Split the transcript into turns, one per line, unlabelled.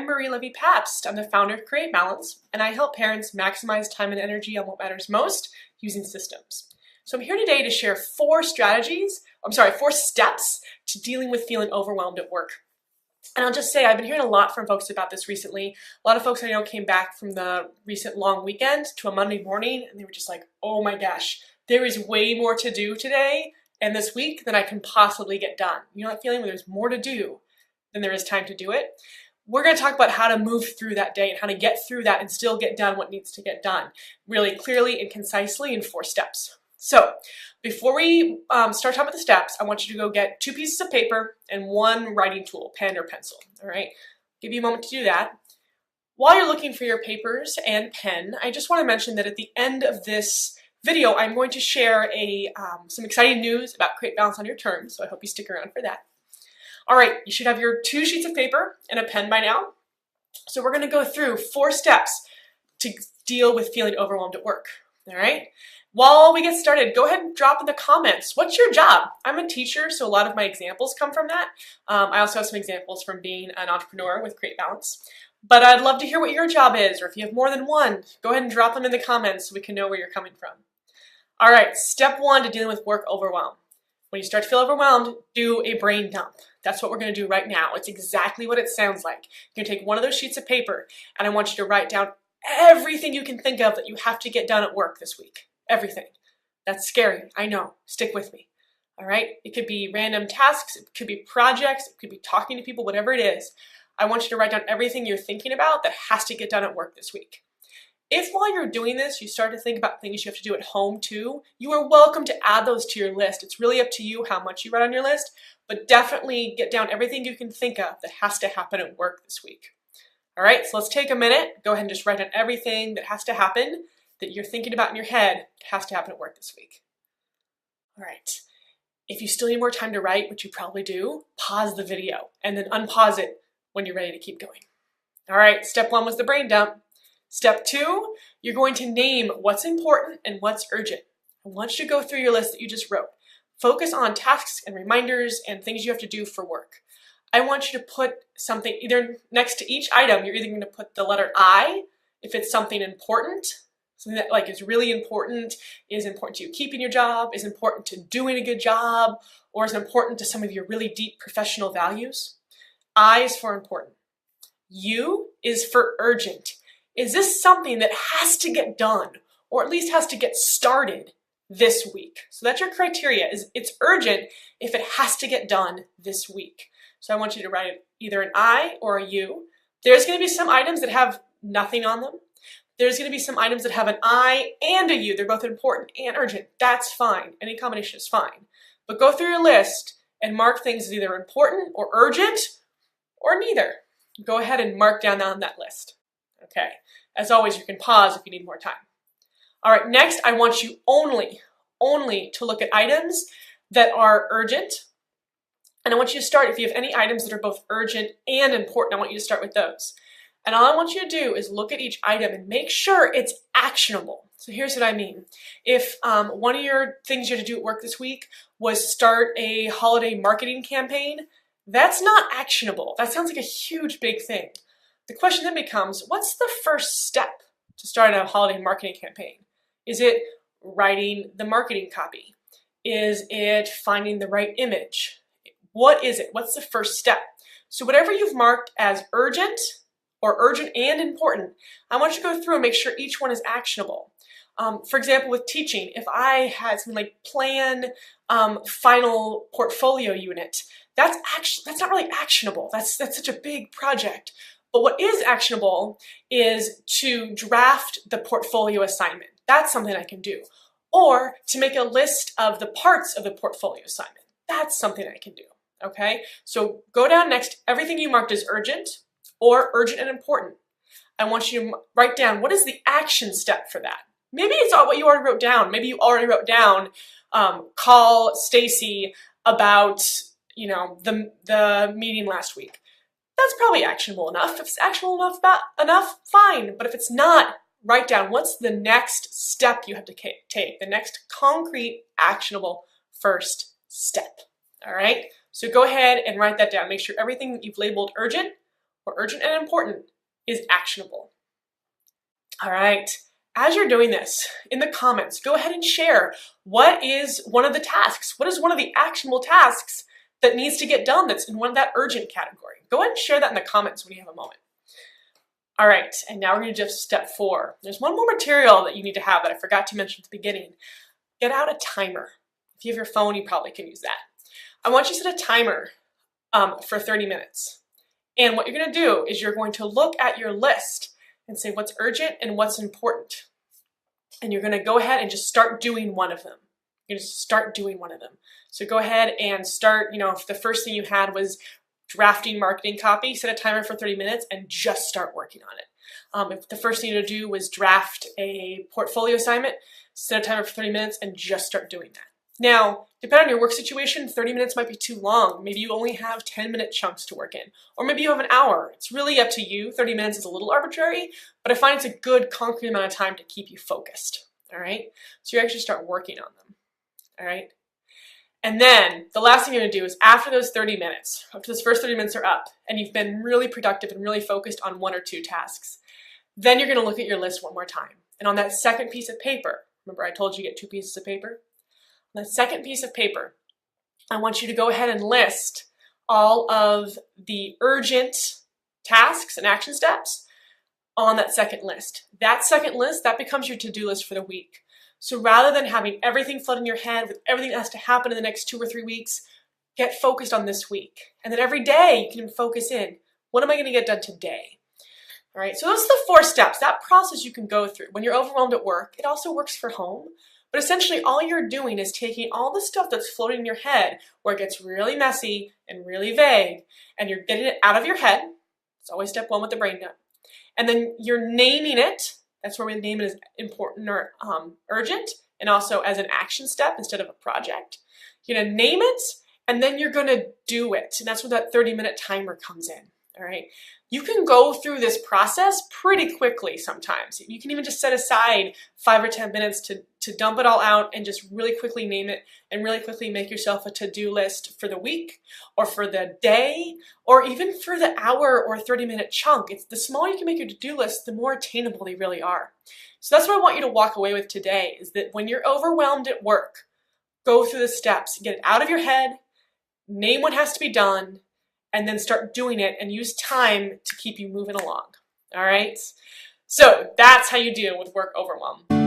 I'm Marie Levy Pabst. I'm the founder of Create Balance, and I help parents maximize time and energy on what matters most using systems. So I'm here today to share four steps to dealing with feeling overwhelmed at work. And I'll just say, I've been hearing a lot from folks about this recently. A lot of folks I know came back from the recent long weekend to a Monday morning, and they were just like, oh my gosh, there is way more to do today and this week than I can possibly get done. You know that feeling where there's more to do than there is time to do it? We're going to talk about how to move through that day and how to get through that and still get done what needs to get done really clearly and concisely in 4 steps. So before we start talking about the steps, I want you to go get 2 pieces of paper and 1 writing tool, pen or pencil. All right, give you a moment to do that. While you're looking for your papers and pen, I just want to mention that at the end of this video, I'm going to share some exciting news about Create Balance on your terms, so I hope you stick around for that. All right, you should have your 2 sheets of paper and a pen by now. So we're going to go through 4 steps to deal with feeling overwhelmed at work. All right. While we get started, go ahead and drop in the comments. What's your job? I'm a teacher, so a lot of my examples come from that. I also have some examples from being an entrepreneur with Create Balance. But I'd love to hear what your job is, or if you have more than one, go ahead and drop them in the comments so we can know where you're coming from. All right, step 1 to dealing with work overwhelm. When you start to feel overwhelmed, do a brain dump. That's what we're going to do right now. It's exactly what it sounds like. You're going to take one of those sheets of paper, and I want you to write down everything you can think of that you have to get done at work this week. Everything. That's scary, I know. Stick with me. All right? It could be random tasks, it could be projects, it could be talking to people, whatever it is. I want you to write down everything you're thinking about that has to get done at work this week. If while you're doing this, you start to think about things you have to do at home too, you are welcome to add those to your list. It's really up to you how much you write on your list, but definitely get down everything you can think of that has to happen at work this week. All right, so let's take a minute. Go ahead and just write down everything that has to happen that you're thinking about in your head has to happen at work this week. All right, if you still need more time to write, which you probably do, pause the video and then unpause it when you're ready to keep going. All right, step 1 was the brain dump. Step 2, you're going to name what's important and what's urgent. I want you to go through your list that you just wrote. Focus on tasks and reminders and things you have to do for work. I want you to put something either next to each item. You're either going to put the letter I if it's something important, something that like is really important, is important to you keeping your job, is important to doing a good job, or is important to some of your really deep professional values. I is for important. U is for urgent. Is this something that has to get done, or at least has to get started this week? So that's your criteria. It's urgent if it has to get done this week. So I want you to write either an I or a U. There's going to be some items that have nothing on them. There's going to be some items that have an I and a U. They're both important and urgent. That's fine. Any combination is fine. But go through your list and mark things as either important or urgent or neither. Go ahead and mark down on that list. Okay. As always, you can pause if you need more time. All right, next, I want you only to look at items that are urgent. And I want you to start, if you have any items that are both urgent and important, I want you to start with those. And all I want you to do is look at each item and make sure it's actionable. So here's what I mean. If one of your things you have to do at work this week was start a holiday marketing campaign, that's not actionable. That sounds like a huge, big thing. The question then becomes, what's the first step to start a holiday marketing campaign? Is it writing the marketing copy? Is it finding the right image? What is it? What's the first step? So whatever you've marked as urgent or urgent and important, I want you to go through and make sure each one is actionable. For example, with teaching, if I had something like plan final portfolio unit, that's not really actionable. That's such a big project. But what is actionable is to draft the portfolio assignment. That's something I can do. Or to make a list of the parts of the portfolio assignment. That's something I can do. Okay? So go down next, everything you marked as urgent or urgent and important. I want you to write down what is the action step for that. Maybe it's all what you already wrote down. Maybe you already wrote down, call Stacy about, the meeting last week. That's probably actionable enough. If it's actionable enough, fine. But if it's not, write down what's the next step you have to take, the next concrete, actionable first step. All right? So go ahead and write that down. Make sure everything that you've labeled urgent or urgent and important is actionable. All right, as you're doing this, in the comments, go ahead and share what is one of the tasks, what is one of the actionable tasks that needs to get done that's in one of that urgent category. Go ahead and share that in the comments when you have a moment. All right, and now we're going to do step 4. There's one more material that you need to have that I forgot to mention at the beginning. Get out a timer. If you have your phone, you probably can use that. I want you to set a timer for 30 minutes. And what you're going to do is you're going to look at your list and say what's urgent and what's important. And you're going to go ahead and just start doing one of them. You're going to start doing one of them. So go ahead and start, if the first thing you had was drafting marketing copy, set a timer for 30 minutes and just start working on it. If the first thing to do was draft a portfolio assignment, set a timer for 30 minutes and just start doing that. Now, depending on your work situation, 30 minutes might be too long. Maybe you only have 10-minute chunks to work in, or maybe you have an hour. It's really up to you. 30 minutes is a little arbitrary, but I find it's a good concrete amount of time to keep you focused, all right? So you actually start working on them, all right? And then the last thing you're gonna do is after those 30 minutes, after those first 30 minutes are up, and you've been really productive and really focused on 1 or 2 tasks, then you're gonna look at your list one more time. And on that second piece of paper, remember I told you get 2 pieces of paper? On that second piece of paper, I want you to go ahead and list all of the urgent tasks and action steps on that second list. That second list, that becomes your to-do list for the week. So rather than having everything flood in your head with everything that has to happen in the next 2 or 3 weeks, get focused on this week. And then every day you can focus in, what am I gonna get done today? All right, so those are the 4 steps, that process you can go through. When you're overwhelmed at work, it also works for home. But essentially all you're doing is taking all the stuff that's floating in your head where it gets really messy and really vague, and you're getting it out of your head. It's always step 1 with the brain dump. And then you're naming it. That's where we name it as important or urgent, and also as an action step instead of a project. You're gonna name it, and then you're gonna do it. And that's where that 30-minute timer comes in, all right? You can go through this process pretty quickly sometimes. You can even just set aside 5 or 10 minutes to dump it all out and just really quickly name it and really quickly make yourself a to-do list for the week or for the day or even for the hour or 30-minute chunk. It's the smaller you can make your to-do list, the more attainable they really are. So that's what I want you to walk away with today, is that when you're overwhelmed at work, go through the steps, get it out of your head, name what has to be done, and then start doing it and use time to keep you moving along, all right? So that's how you deal with work overwhelm.